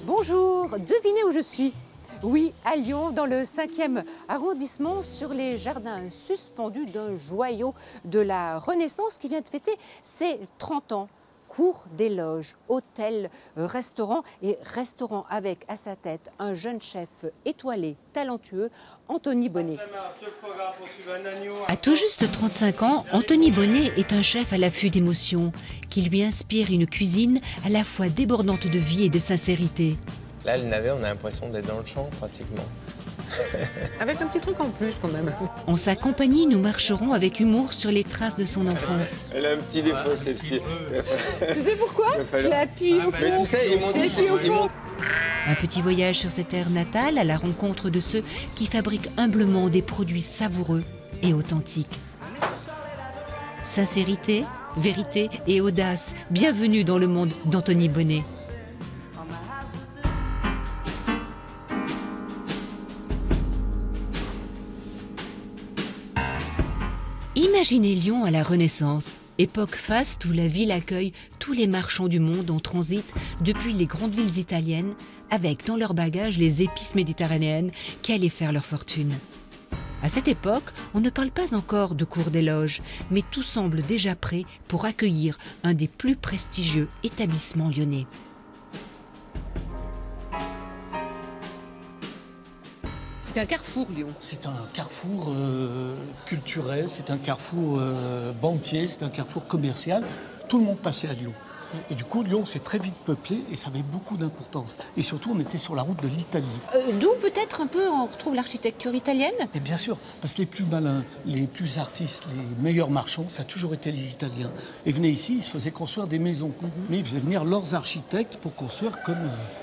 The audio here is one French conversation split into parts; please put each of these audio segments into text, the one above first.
Bonjour, devinez où je suis? Oui, à Lyon, dans le 5e arrondissement, sur les jardins suspendus d'un joyau de la Renaissance qui vient de fêter ses 30 ans. Cour des Loges, hôtel, restaurant et restaurant avec à sa tête un jeune chef étoilé, talentueux, Anthony Bonnet. À tout juste 35 ans, Anthony Bonnet est un chef à l'affût d'émotions qui lui inspire une cuisine à la fois débordante de vie et de sincérité. Là, le navet, on a l'impression d'être dans le champ pratiquement. Avec un petit truc en plus quand même. En sa compagnie, nous marcherons avec humour sur les traces de son enfance. Elle a un petit défaut, celle-ci. Tu sais pourquoi? Je l'ai appuyé au fond. Mais tu sais, ils m'ont dit au fond. Un petit voyage sur cette terre natale à la rencontre de ceux qui fabriquent humblement des produits savoureux et authentiques. Sincérité, vérité et audace, bienvenue dans le monde d'Anthony Bonnet. Imaginez Lyon à la Renaissance, époque faste où la ville accueille tous les marchands du monde en transit depuis les grandes villes italiennes, avec dans leur bagage les épices méditerranéennes qui allaient faire leur fortune. À cette époque, on ne parle pas encore de Cour des Loges, mais tout semble déjà prêt pour accueillir un des plus prestigieux établissements lyonnais. C'est un carrefour, Lyon. C'est un carrefour culturel, c'est un carrefour banquier, c'est un carrefour commercial. Tout le monde passait à Lyon. Et du coup, Lyon s'est très vite peuplé et ça avait beaucoup d'importance. Et surtout, on était sur la route de l'Italie. D'où peut-être un peu on retrouve l'architecture italienne? Et bien sûr, parce que les plus malins, les plus artistes, les meilleurs marchands, ça a toujours été les Italiens. Ils venaient ici, ils se faisaient construire des maisons. Mais ils faisaient venir leurs architectes pour construire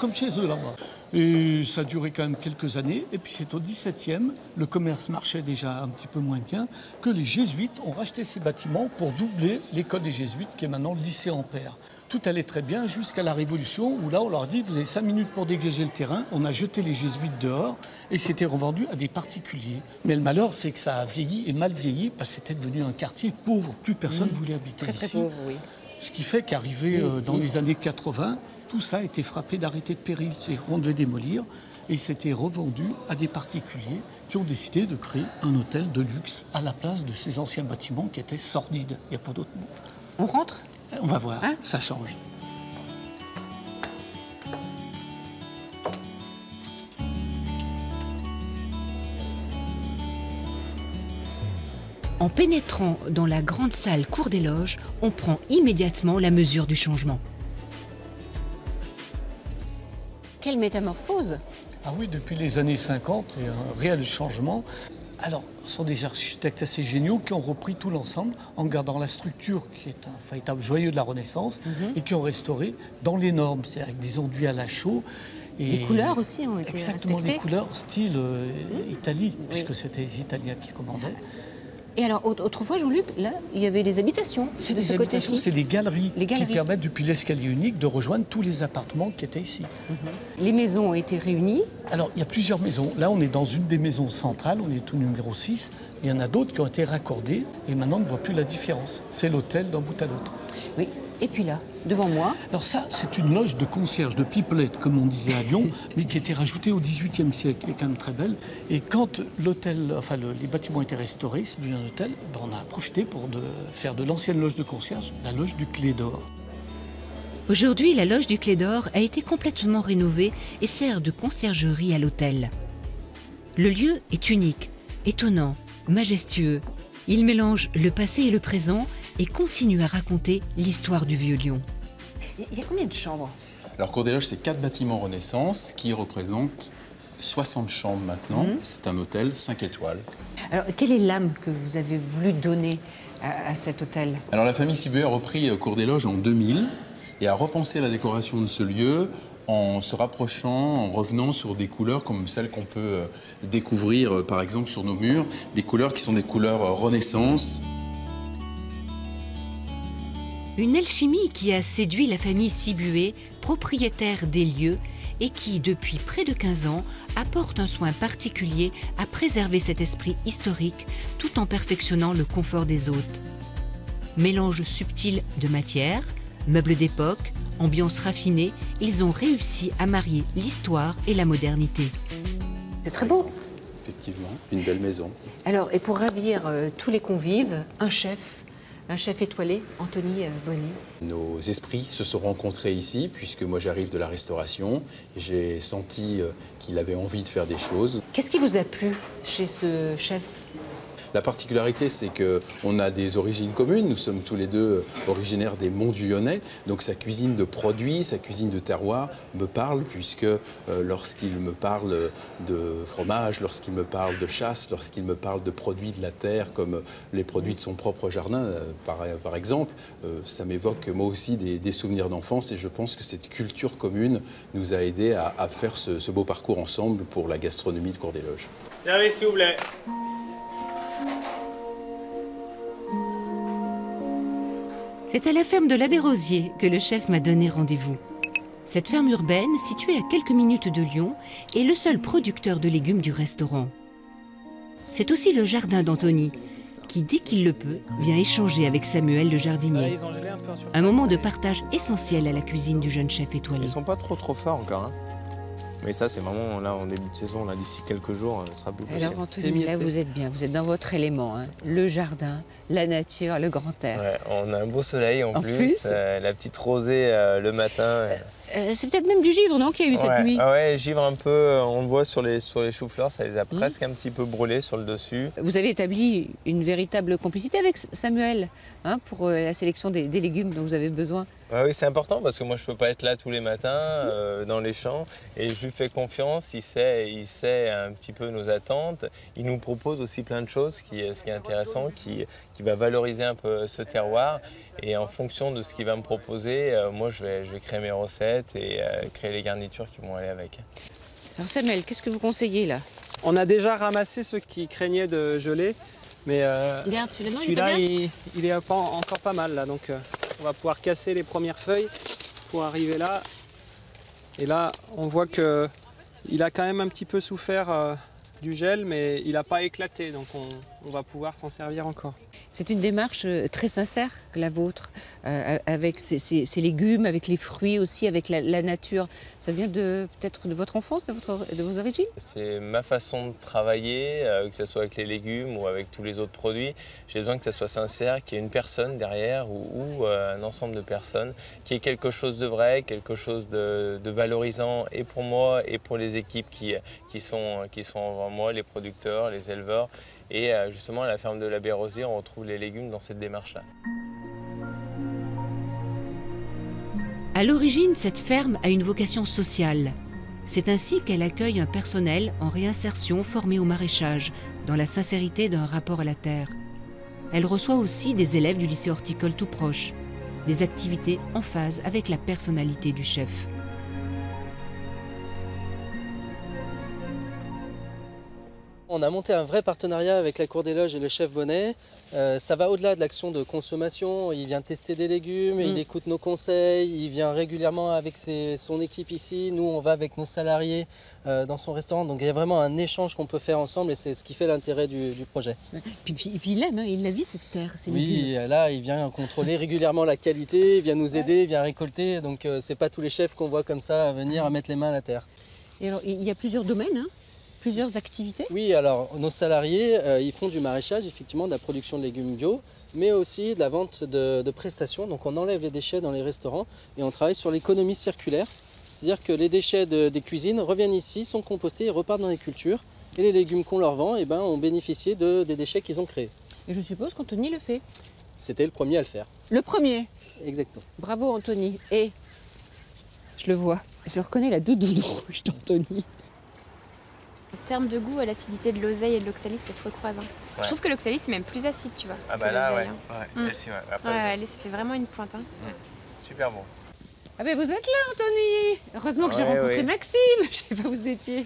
comme chez eux là-bas. Et ça a duré quand même quelques années. Et puis c'est au XVIIe, le commerce marchait déjà un petit peu moins bien, que les jésuites ont racheté ces bâtiments pour doubler l'école des jésuites, qui est maintenant le lycée Ampère. Tout allait très bien jusqu'à la Révolution, où là on leur dit vous avez 5 minutes pour dégager le terrain. On a jeté les jésuites dehors et c'était revendu à des particuliers. Mais le malheur, c'est que ça a vieilli et mal vieilli parce que c'était devenu un quartier pauvre. Plus personne ne voulait habiter Très ici. très pauvre, oui. Ce qui fait qu'arrivé dans les années 80, tout ça a été frappé d'arrêté de péril. C'est qu'on devait démolir et c'était revendu à des particuliers qui ont décidé de créer un hôtel de luxe à la place de ces anciens bâtiments qui étaient sordides. Il n'y a pas d'autre mot. On rentre? On va voir, Hein? ça change. En pénétrant dans la grande salle Cour des Loges, on prend immédiatement la mesure du changement. Quelle métamorphose! Ah oui, depuis les années 50, il y a un réel changement. Alors, ce sont des architectes assez géniaux qui ont repris tout l'ensemble en gardant la structure qui est un véritable joyau de la Renaissance et qui ont restauré dans les normes, c'est avec des enduits à la chaux. Et Les couleurs aussi ont été exactement, respectées. les couleurs style Italie, puisque c'était les Italiens qui commandaient. Et alors, autrefois, Jean-Luc, là, il y avait des habitations. C'est de des ce habitations, côté-ci. c'est des galeries, Les galeries. qui permettent, depuis l'escalier unique, de rejoindre tous les appartements qui étaient ici. Les maisons ont été réunies. Alors, il y a plusieurs maisons. Là, on est dans une des maisons centrales, on est au numéro 6. Il y en a d'autres qui ont été raccordées et maintenant, on ne voit plus la différence. C'est l'hôtel d'un bout à l'autre. Oui. Et puis là, devant moi, Alors ça, c'est une loge de concierge, de pipelette, comme on disait à Lyon, mais qui a été rajoutée au XVIIIe siècle. Elle est quand même très belle. Et quand l'hôtel, enfin les bâtiments ont été restaurés, c'est devenu un hôtel, ben, on a profité pour faire de l'ancienne loge de concierge, la loge du Clé d'Or. Aujourd'hui, la loge du Clé d'Or a été complètement rénovée et sert de conciergerie à l'hôtel. Le lieu est unique, étonnant, majestueux. Il mélange le passé et le présent et continue à raconter l'histoire du vieux Lyon. il y a combien de chambres? Alors, Cour des Loges, c'est 4 bâtiments Renaissance qui représentent 60 chambres maintenant. C'est un hôtel 5 étoiles. Alors, quelle est l'âme que vous avez voulu donner à cet hôtel? Alors, la famille Sibué a repris Cour des Loges en 2000 et a repensé la décoration de ce lieu en se rapprochant, en revenant sur des couleurs comme celles qu'on peut découvrir, par exemple, sur nos murs. Des couleurs qui sont des couleurs Renaissance. Une alchimie qui a séduit la famille Sibué, propriétaire des lieux, et qui, depuis près de 15 ans, apporte un soin particulier à préserver cet esprit historique tout en perfectionnant le confort des hôtes. Mélange subtil de matières, meubles d'époque, ambiance raffinée, ils ont réussi à marier l'histoire et la modernité. C'est très beau. Effectivement, une belle maison. Alors, et pour ravir tous les convives, un chef étoilé, Anthony Bonny. Nos esprits se sont rencontrés ici, puisque moi j'arrive de la restauration. J'ai senti qu'il avait envie de faire des choses. Qu'est-ce qui vous a plu chez ce chef ? La particularité, c'est qu'on a des origines communes. Nous sommes tous les deux originaires des Monts du Lyonnais. Donc sa cuisine de produits, sa cuisine de terroir me parle, puisque lorsqu'il me parle de fromage, lorsqu'il me parle de chasse, lorsqu'il me parle de produits de la terre, comme les produits de son propre jardin, par exemple, ça m'évoque moi aussi des souvenirs d'enfance. Et je pense que cette culture commune nous a aidés à faire ce beau parcours ensemble pour la gastronomie de Cours-des-Loges. Service, s'il vous plaît. C'est à la ferme de l'Abbé Rosier que le chef m'a donné rendez-vous. Cette ferme urbaine, située à quelques minutes de Lyon, est le seul producteur de légumes du restaurant. C'est aussi le jardin d'Anthony, qui, dès qu'il le peut, vient échanger avec Samuel le jardinier. Un moment de partage essentiel à la cuisine du jeune chef étoilé. Ils sont pas trop forts encore. Hein. Mais ça, c'est vraiment là en début de saison. Là, d'ici quelques jours, ça sera plus possible. Alors Anthony, là vous êtes bien, vous êtes dans votre élément. Hein. Le jardin, la nature, le grand air. Ouais, on a un beau soleil en plus. La petite rosée le matin. C'est peut-être même du givre, non, qu'il y a eu cette nuit? Ah ouais, givre un peu, on le voit sur les choux-fleurs, ça les a presque un petit peu brûlés sur le dessus. Vous avez établi une véritable complicité avec Samuel pour la sélection des légumes dont vous avez besoin. Ah oui, c'est important parce que moi je peux pas être là tous les matins dans les champs et je lui fais confiance, il sait un petit peu nos attentes. Il nous propose aussi plein de choses, ce qui est intéressant, qui va valoriser un peu ce terroir. Et en fonction de ce qu'il va me proposer, moi je vais créer mes recettes et créer les garnitures qui vont aller avec. Alors Samuel, qu'est-ce que vous conseillez là? On a déjà ramassé ceux qui craignaient de geler, mais celui-là il est encore pas mal là, donc on va pouvoir casser les premières feuilles pour arriver là. Et là on voit qu'il a quand même un petit peu souffert du gel, mais il n'a pas éclaté, donc on va pouvoir s'en servir encore. C'est une démarche très sincère, la vôtre, avec ces légumes, avec les fruits aussi, avec la nature. Ça vient peut-être de votre enfance, de vos origines? C'est ma façon de travailler, que ce soit avec les légumes ou avec tous les autres produits. J'ai besoin que ça soit sincère, qu'il y ait une personne derrière ou un ensemble de personnes, qu'il y ait quelque chose de vrai, quelque chose de valorisant et pour moi et pour les équipes qui sont avant moi, les producteurs, les éleveurs. Et justement, à la ferme de l'Abbé Rosier, on retrouve les légumes dans cette démarche-là. À l'origine, cette ferme a une vocation sociale. C'est ainsi qu'elle accueille un personnel en réinsertion formé au maraîchage, dans la sincérité d'un rapport à la terre. Elle reçoit aussi des élèves du lycée horticole tout proche, des activités en phase avec la personnalité du chef. On a monté un vrai partenariat avec la Cour des Loges et le chef Bonnet. Ça va au-delà de l'action de consommation. Il vient tester des légumes, il écoute nos conseils, il vient régulièrement avec son équipe ici. Nous, on va avec nos salariés dans son restaurant. Donc il y a vraiment un échange qu'on peut faire ensemble et c'est ce qui fait l'intérêt du projet. Puis il aime, il la vit cette terre, ces légumes. légumes. Là, il vient contrôler régulièrement la qualité, il vient nous aider, il vient récolter. Donc c'est pas tous les chefs qu'on voit comme ça venir à mettre les mains à la terre. Et alors, il y a plusieurs domaines, plusieurs activités? Oui, alors nos salariés, ils font du maraîchage, effectivement, de la production de légumes bio, mais aussi de la vente de prestations. Donc on enlève les déchets dans les restaurants et on travaille sur l'économie circulaire. C'est-à-dire que les déchets des cuisines reviennent ici, sont compostés et repartent dans les cultures. Et les légumes qu'on leur vend ont bénéficié des déchets qu'ils ont créés. Et je suppose qu'Anthony le fait. C'était le premier à le faire. Le premier? Exactement. Bravo Anthony. Et je le vois, je reconnais la doudoune rouge d'Anthony. En termes de goût, l'acidité de l'oseille et de l'oxalis, ça se recroise. Ouais. Je trouve que l'oxalis, c'est même plus acide, tu vois. Ah bah là, ouais. Celle-ci, ouais. Après, ça fait vraiment une pointe. Super bon. Ah ben vous êtes là, Anthony. Heureusement que j'ai rencontré Maxime. Je sais pas où vous étiez.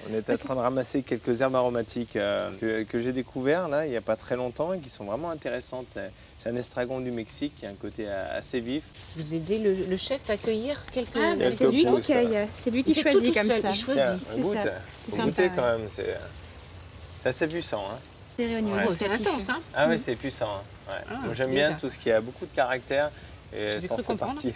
On est en train de ramasser quelques herbes aromatiques que j'ai découvertes là, il n'y a pas très longtemps et qui sont vraiment intéressantes. C'est un estragon du Mexique qui a un côté assez vif. Vous aidez le chef à cueillir quelques... c'est lui qui cueille, c'est lui qui choisit comme ça. Il choisit. Faut goûter quand même, c'est assez puissant. Hein. C'est intense, hein. Ah oui, c'est puissant. Hein. Ouais. Moi, j'aime bien tout ce qui a beaucoup de caractère et ça en fait partie.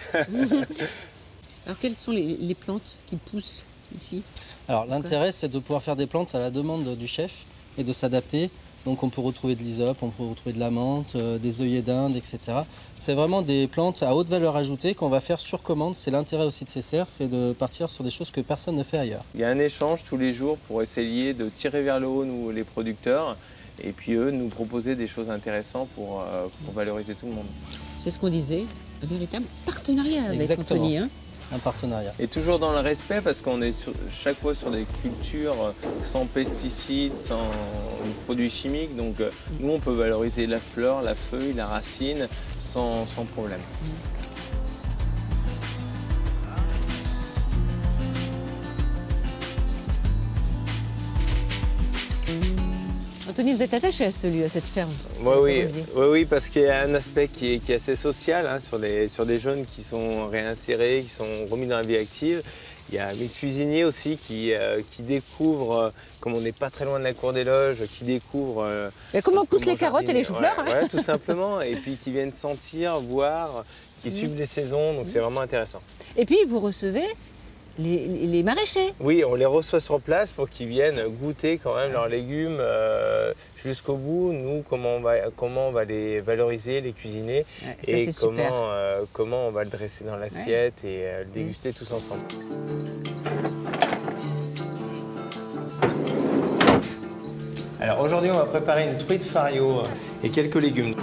Alors quelles sont les plantes qui poussent ici? Alors l'intérêt c'est de pouvoir faire des plantes à la demande du chef et de s'adapter. Donc on peut retrouver de l'hysope, on peut retrouver de la menthe, des œillets d'Inde, etc. C'est vraiment des plantes à haute valeur ajoutée qu'on va faire sur commande. C'est l'intérêt aussi de ces serres, c'est de partir sur des choses que personne ne fait ailleurs. Il y a un échange tous les jours pour essayer de tirer vers le haut nous les producteurs et puis eux nous proposer des choses intéressantes pour valoriser tout le monde. C'est ce qu'on disait, un véritable partenariat avec Exactement. Anthony. Hein. Un partenariat. Et toujours dans le respect parce qu'on est chaque fois sur des cultures sans pesticides, sans produits chimiques. Donc nous on peut valoriser la fleur, la feuille, la racine sans problème. Anthony, vous êtes attaché à cette ferme? Oui, parce qu'il y a un aspect qui est assez social hein, sur des jeunes qui sont réinsérés, qui sont remis dans la vie active. Il y a mes cuisiniers aussi qui découvrent, comme on n'est pas très loin de la cour des loges, qui découvrent... comment poussent les carottes et les choux-fleurs ouais, tout simplement. Et puis qui viennent sentir, voir, qui suivent les saisons. Donc c'est vraiment intéressant. Et puis vous recevez les maraîchers. Oui, on les reçoit sur place pour qu'ils viennent goûter quand même leurs légumes jusqu'au bout. Nous, comment on va les valoriser, les cuisiner et comment on va le dresser dans l'assiette et le déguster tous ensemble. Alors aujourd'hui, on va préparer une truite fario et quelques légumes.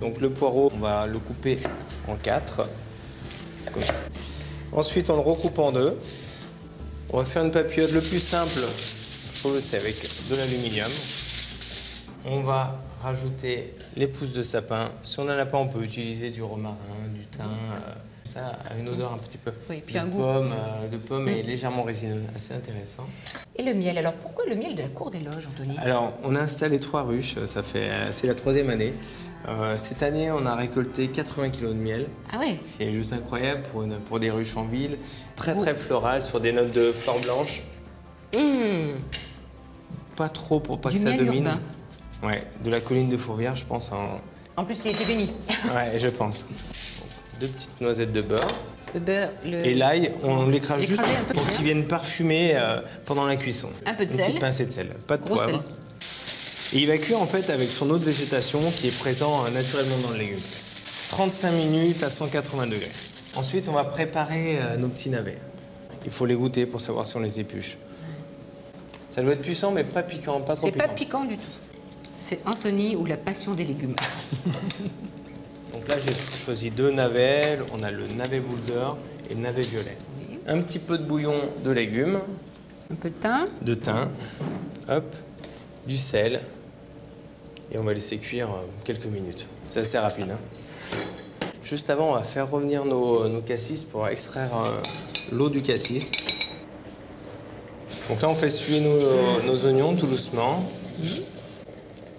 Donc le poireau, on va le couper en 4. Ensuite, on le recoupe en 2. On va faire une papillote. Le plus simple, je trouve, c'est avec de l'aluminium. On va rajouter les pousses de sapin. Si on n'en a pas, on peut utiliser du romarin, du thym. Ça a une odeur un petit peu de pomme et légèrement résineux, assez intéressant. Et le miel, alors pourquoi le miel de la cour des loges, Anthony? Alors, on a installé 3 ruches, c'est la 3e année. Cette année, on a récolté 80 kg de miel. Ah ouais? C'est juste incroyable pour des ruches en ville. Très floral, sur des notes de fleurs blanches. Pas trop pour pas que ça domine. Urbain. Ouais, de la colline de Fourvière, je pense. En plus, il a été béni. Ouais, je pense. 2 petites noisettes de beurre. Le beurre, et l'ail, on l'écrase juste pour qu'ils viennent parfumer pendant la cuisson. Un peu de sel. Une petite pincée de sel, pas de poivre. Et il va cuire en fait avec son eau de végétation qui est présent naturellement dans le légume. 35 minutes à 180 degrés. Ensuite, on va préparer nos petits navets. Il faut les goûter pour savoir si on les épluche. Ça doit être puissant, mais pas piquant, pas trop piquant. C'est pas piquant du tout. C'est Anthony ou la passion des légumes. Donc là, j'ai choisi 2 navets. On a le navet boule d'or et le navet violet. Oui. Un petit peu de bouillon de légumes. Un peu de thym. De thym. Hop. Du sel. Et on va laisser cuire quelques minutes. C'est assez rapide. Hein. Juste avant, on va faire revenir nos cassis pour extraire l'eau du cassis. Donc là, on fait suer nos oignons tout doucement.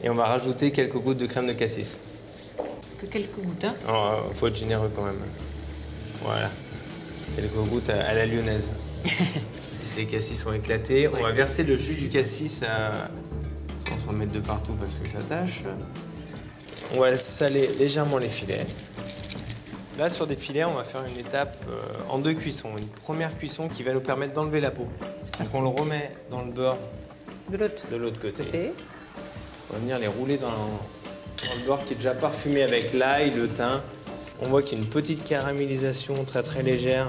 Et on va rajouter quelques gouttes de crème de cassis. Que quelques gouttes, hein? Il faut être généreux quand même. Voilà. Quelques gouttes à la lyonnaise. Si les cassis sont éclatés, on va verser le jus du cassis sans s'en mettre de partout parce que ça tâche. On va saler légèrement les filets. Là, sur des filets, on va faire une étape en 2 cuissons. Une première cuisson qui va nous permettre d'enlever la peau. Donc on le remet dans le beurre de l'autre côté. On va venir les rouler dans le beurre qui est déjà parfumé avec l'ail, le thym. On voit qu'il y a une petite caramélisation très légère.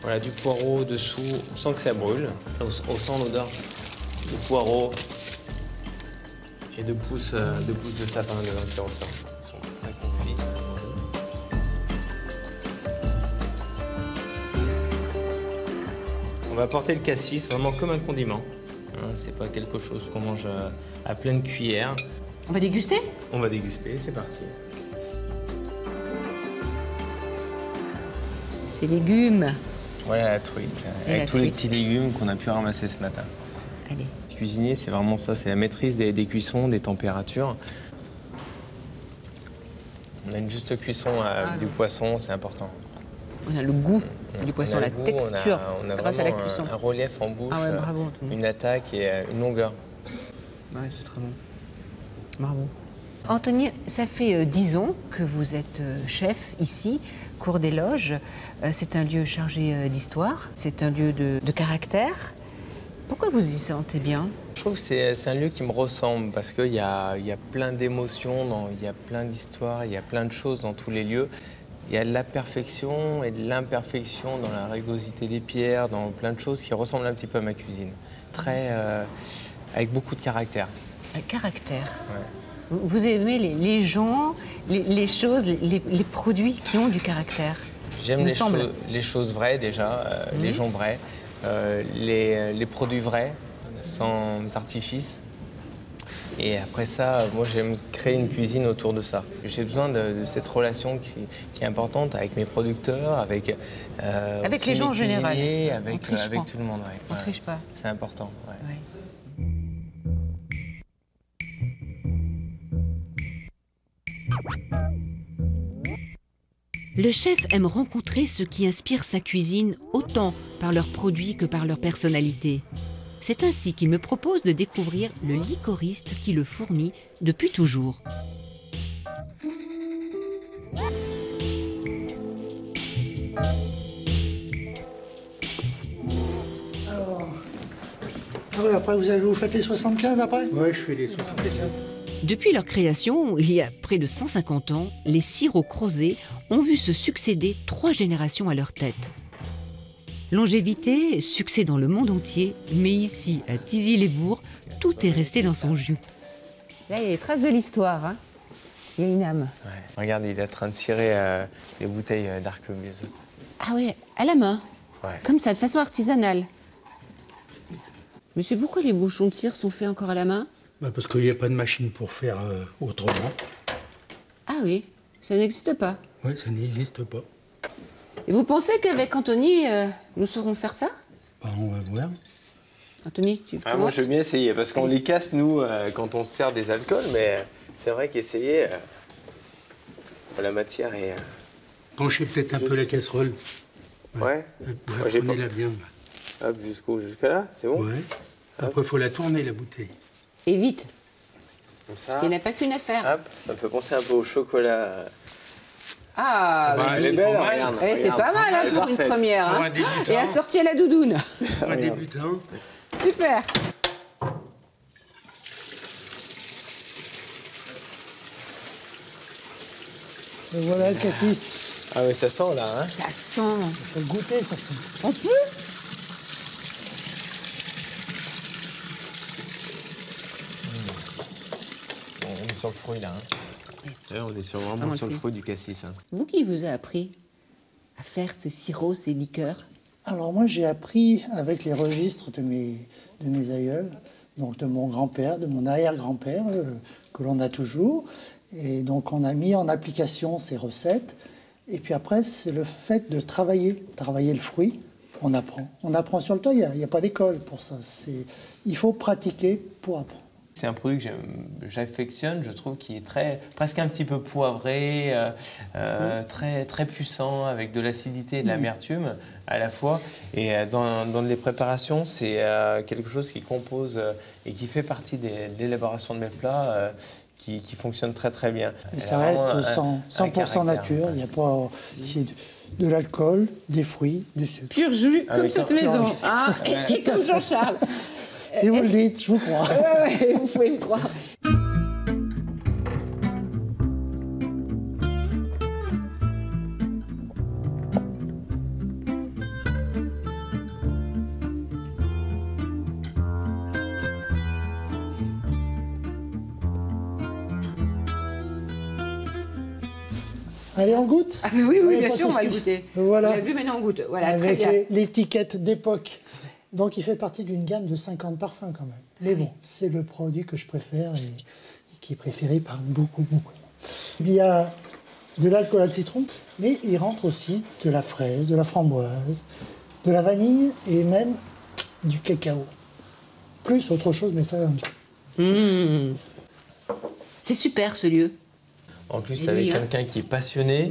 Voilà, du poireau dessous, on sent que ça brûle. On sent l'odeur de poireau et de pousses de sapin dedans qui ressort. Ils sont très confits. On va apporter le cassis vraiment comme un condiment. c'est pas quelque chose qu'on mange à pleine cuillère. On va déguster? On va déguster, c'est parti. Ces légumes. Ouais, la truite, avec tous les petits légumes qu'on a pu ramasser ce matin. Allez. Cuisiner, c'est vraiment ça, c'est la maîtrise des cuissons, des températures. On a une juste cuisson du poisson, c'est important. On a le goût du poisson, la texture, on a grâce à la cuisson. Un relief en bouche, bravo, une attaque et une longueur. Ouais, c'est très bon. Bravo. Anthony, ça fait 10 ans que vous êtes chef ici, Cour des Loges. C'est un lieu chargé d'histoire, c'est un lieu de caractère. Pourquoi vous y sentez bien? Je trouve que c'est un lieu qui me ressemble parce qu'il y a plein d'émotions, il y a plein d'histoires, il y a plein de choses dans tous les lieux. Il y a de la perfection et de l'imperfection dans la rugosité des pierres, dans plein de choses qui ressemblent un petit peu à ma cuisine. Avec beaucoup de caractère. Caractère. Ouais. Vous aimez les gens, les choses, les produits qui ont du caractère? J'aime les choses vraies déjà, les gens vrais, les produits vrais, sans artifice. Et après ça, moi j'aime créer une cuisine autour de ça. J'ai besoin de cette relation qui est importante avec mes producteurs, avec les gens en général. Avec tout le monde. Ouais. On ne triche pas. C'est important. Ouais. Ouais. Le chef aime rencontrer ceux qui inspirent sa cuisine autant par leurs produits que par leur personnalité. C'est ainsi qu'il me propose de découvrir le liquoriste qui le fournit depuis toujours. Alors, après vous faites les 75 après? Oui, je fais les 75. Depuis leur création, il y a près de 150 ans, les sirops Crozet ont vu se succéder 3 générations à leur tête. Longévité, succès dans le monde entier, mais ici, à Thizy-les-Bourgs, tout est resté dans son jus. Là, il y a les traces de l'histoire. Hein. Il y a une âme. Ouais. Regarde, il est en train de cirer les bouteilles d'arquebuse. Ah oui, à la main. Ouais. Comme ça, de façon artisanale. Monsieur, pourquoi les bouchons de cire sont faits encore à la main? Parce qu'il n'y a pas de machine pour faire autrement. Ah oui, ça n'existe pas. Oui, ça n'existe pas. Et vous pensez qu'avec Anthony, nous saurons faire ça? On va voir. Anthony, tu commences? Moi, je veux bien essayer, parce qu'on les casse, nous, quand on se sert des alcools, mais c'est vrai qu'essayer, la matière est... Penchez peut-être un peu la casserole. Ouais. Prenez-la bien. Hop, jusqu'à là, c'est bon? Ouais. Après, il faut la tourner, la bouteille. Et vite. Comme ça. Il n'y a pas qu'une affaire. Hop, ça me fait penser un peu au chocolat. Ah, elle est belle, regarde. C'est pas mal hein, pour une première. Hein. Et assortie à la doudoune. Pour un débutant. Super. Et voilà le cassis. Ah oui, ça sent là, hein? Ça sent. Il faut le goûter surtout. On peut? On est sur le fruit là. Hein. Là, on est vraiment sur le fruit du cassis. Hein. Vous, qui vous a appris à faire ces sirops, ces liqueurs? Alors moi j'ai appris avec les registres de mes aïeuls, donc de mon grand-père, de mon arrière-grand-père, que l'on a toujours. Et donc on a mis en application ces recettes. Et puis après, c'est le fait de travailler le fruit. On apprend. On apprend sur le tas, il n'y a pas d'école pour ça. Il faut pratiquer pour apprendre. C'est un produit que j'affectionne, je trouve, qui est presque un petit peu poivré, très puissant, avec de l'acidité et de l'amertume à la fois. Et dans les préparations, c'est quelque chose qui compose et qui fait partie de l'élaboration de mes plats, qui fonctionne très bien. Et ça reste 100% nature, il n'y a pas de l'alcool, des fruits, du sucre. Pur jus, comme cette maison, hein, et comme Jean-Charles. Si vous le dites, je vous crois. Ouais, vous pouvez me croire. Allez, on goûte? Oui, bien sûr, on va le goûter. Voilà. On l'a vu, maintenant on goûte. Voilà, avec très bien. l'étiquette d'époque. Donc il fait partie d'une gamme de 50 parfums quand même. Mais bon, c'est le produit que je préfère et qui est préféré par beaucoup. Il y a de l'alcool à citron, mais il rentre aussi de la fraise, de la framboise, de la vanille et même du cacao. Plus autre chose, mais ça... C'est super ce lieu. En plus, avec quelqu'un qui est passionné,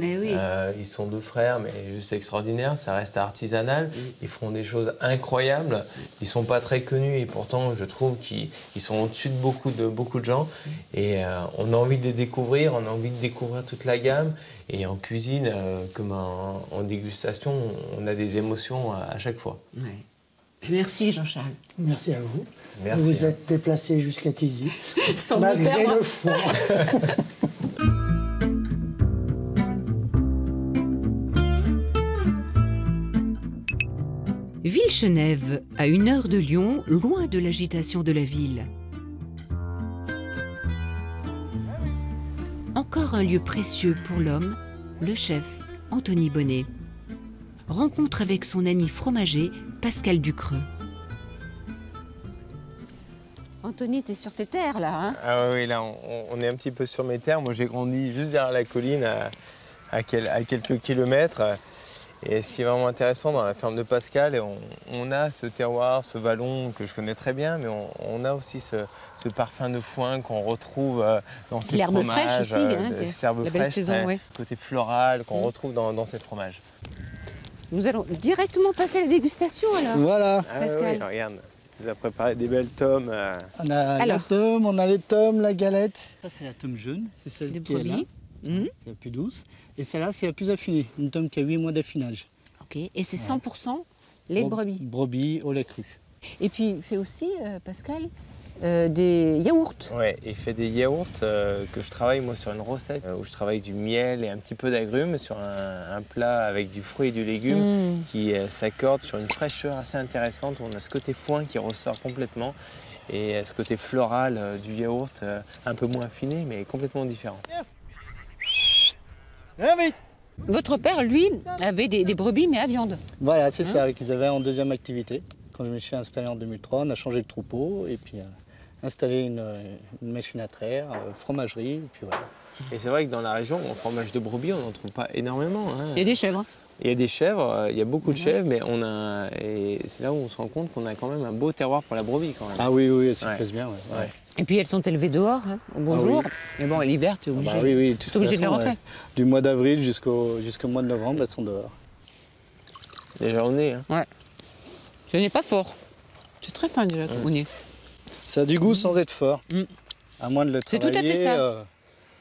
ils sont 2 frères, mais juste extraordinaires, ça reste artisanal, ils font des choses incroyables, ils sont pas très connus et pourtant je trouve qu'ils sont au-dessus de beaucoup de gens et on a envie de les découvrir, on a envie de découvrir toute la gamme et en cuisine, comme en dégustation, on a des émotions à chaque fois. Ouais. Merci Jean-Charles. Merci à vous. Merci. Vous vous êtes déplacé jusqu'à Tizy, Sans malgré le froid. Villechenève, à 1 heure de Lyon, loin de l'agitation de la ville. Encore un lieu précieux pour l'homme, le chef Anthony Bonnet. Rencontre avec son ami fromager Pascal Ducreux. Anthony, t'es sur tes terres là, hein? Ah oui, là on est un petit peu sur mes terres. Moi j'ai grandi juste derrière la colline à quelques kilomètres. Et ce qui est vraiment intéressant dans la ferme de Pascal, on a ce terroir, ce vallon que je connais très bien, mais on a aussi ce parfum de foin qu'on retrouve dans ces fromages. L'herbe fraîche aussi, l'herbe la belle fraîche, saison, oui. Côté floral qu'on retrouve dans ces fromages. Nous allons directement passer à la dégustation alors. Voilà. Pascal. Oui, regarde, il nous a préparé des belles tomes. On a la tome, on a les tomes, la galette. Ça, c'est la tome jaune, c'est celle qui est là. C'est la plus douce. Et celle-là, c'est la plus affinée, une tome qui a 8 mois d'affinage. Ok, et c'est 100% lait de brebis. Brebis au lait cru. Et puis, il fait aussi, Pascal, des yaourts. Oui, il fait des yaourts que je travaille moi sur une recette où je travaille du miel et un petit peu d'agrumes sur un plat avec du fruit et du légume qui s'accorde sur une fraîcheur assez intéressante. On a ce côté foin qui ressort complètement et ce côté floral du yaourt un peu moins affiné mais complètement différent. Votre père, lui, avait des brebis mais à viande. Voilà, c'est ça, qu'ils avaient en deuxième activité. Quand je me suis installé en 2003, on a changé de troupeau et puis installé une machine à traire, fromagerie, et puis voilà. Et c'est vrai que dans la région, en fromage de brebis, on n'en trouve pas énormément. Hein. Il y a des chèvres. Il y a des chèvres, il y a beaucoup de chèvres, mais et c'est là où on se rend compte qu'on a quand même un beau terroir pour la brebis quand même. Ah oui, elles se plaisent bien. Ouais. Et puis elles sont élevées dehors, au bon jour. Mais bon, l'hiver, tu es obligé, obligé de les rentrer. Du mois d'avril jusqu'au mois de novembre, elles sont dehors. Les journées. Hein. Ouais. Ce n'est pas fort. C'est très fin déjà, au nez. Ça a du goût sans être fort. À moins de le travailler. C'est tout à fait ça.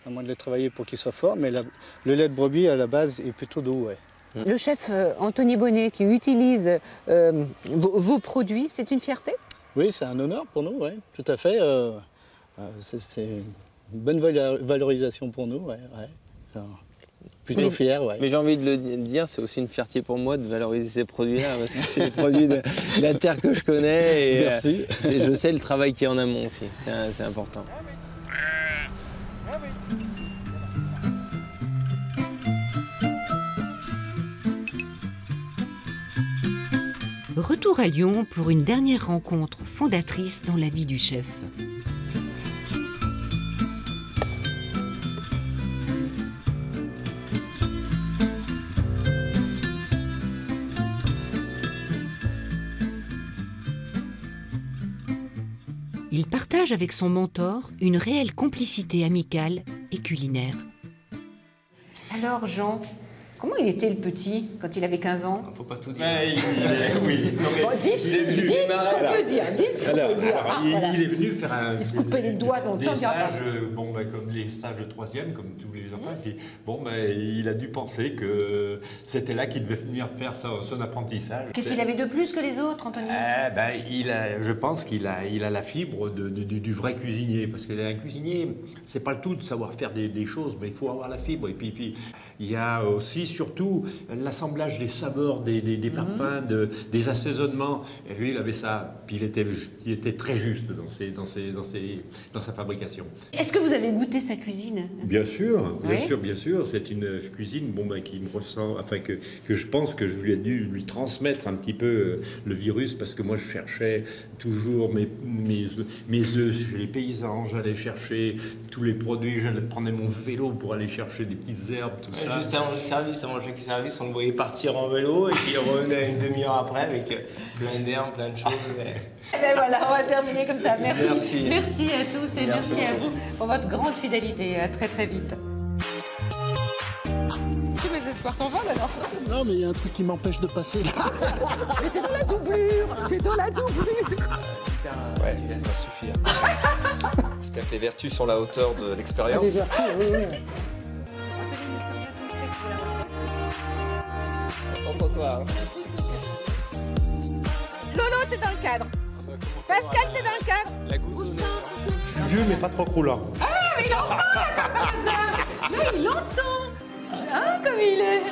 À moins de le travailler pour qu'il soit fort, mais le lait de brebis à la base est plutôt doux. Ouais. Le chef Anthony Bonnet qui utilise vos produits, c'est une fierté? Oui, c'est un honneur pour nous, ouais, tout à fait. C'est une bonne valorisation pour nous, ouais. Plutôt fier, ouais. Mais j'ai envie de le dire, c'est aussi une fierté pour moi de valoriser ces produits-là, parce que c'est les produits de la terre que je connais et merci. Je sais le travail qui est en amont aussi, c'est important. Retour à Lyon pour une dernière rencontre fondatrice dans la vie du chef. Il partage avec son mentor une réelle complicité amicale et culinaire. Alors Jean, comment il était le petit quand il avait 15 ans? Faut pas tout dire. Dites ce qu'on peut dire. Il est venu faire un. Il se coupait les doigts dans des stages, comme les stages de 3e, comme tous les enfants. Puis, il a dû penser que c'était là qu'il devait venir faire son apprentissage. Qu'est-ce qu'il avait de plus que les autres, Anthony? Je pense qu'il a la fibre du vrai cuisinier. Parce qu'un cuisinier, c'est pas le tout de savoir faire des choses, mais il faut avoir la fibre. Et puis il y a aussi surtout l'assemblage des saveurs, des parfums, des assaisonnements. Et lui, il avait ça. Puis il était très juste dans sa fabrication. Est-ce que vous avez goûté sa cuisine? Bien sûr, bien sûr. C'est une cuisine qui me ressent, enfin que je pense que je lui ai dû lui transmettre un petit peu le virus, parce que moi je cherchais toujours mes œufs chez les paysans, j'allais chercher tous les produits, je prenais mon vélo pour aller chercher des petites herbes, tout ça. Juste avant le service, on le voyait partir en vélo et puis il revenait une demi-heure après avec plein d'herbes, plein de choses. Et ben voilà, on va terminer comme ça. Merci. Merci. Merci à tous et merci à vous pour votre grande fidélité. À très très vite. Tous mes espoirs s'envolent alors. Non, mais il y a un truc qui m'empêche de passer là. Mais t'es dans la doublure. T'es dans la doublure. Ouais, ça suffit. J'espère que les vertus sont à la hauteur de l'expérience. Les vertus, oui. Concentre-toi. Lolo, t'es dans le cadre. Pascal, t'es dans le cadre. La goutte. Je suis vieux mais pas trop croulant. Ah, mais il entend comme ça. Là, il entend. Ah, comme il est.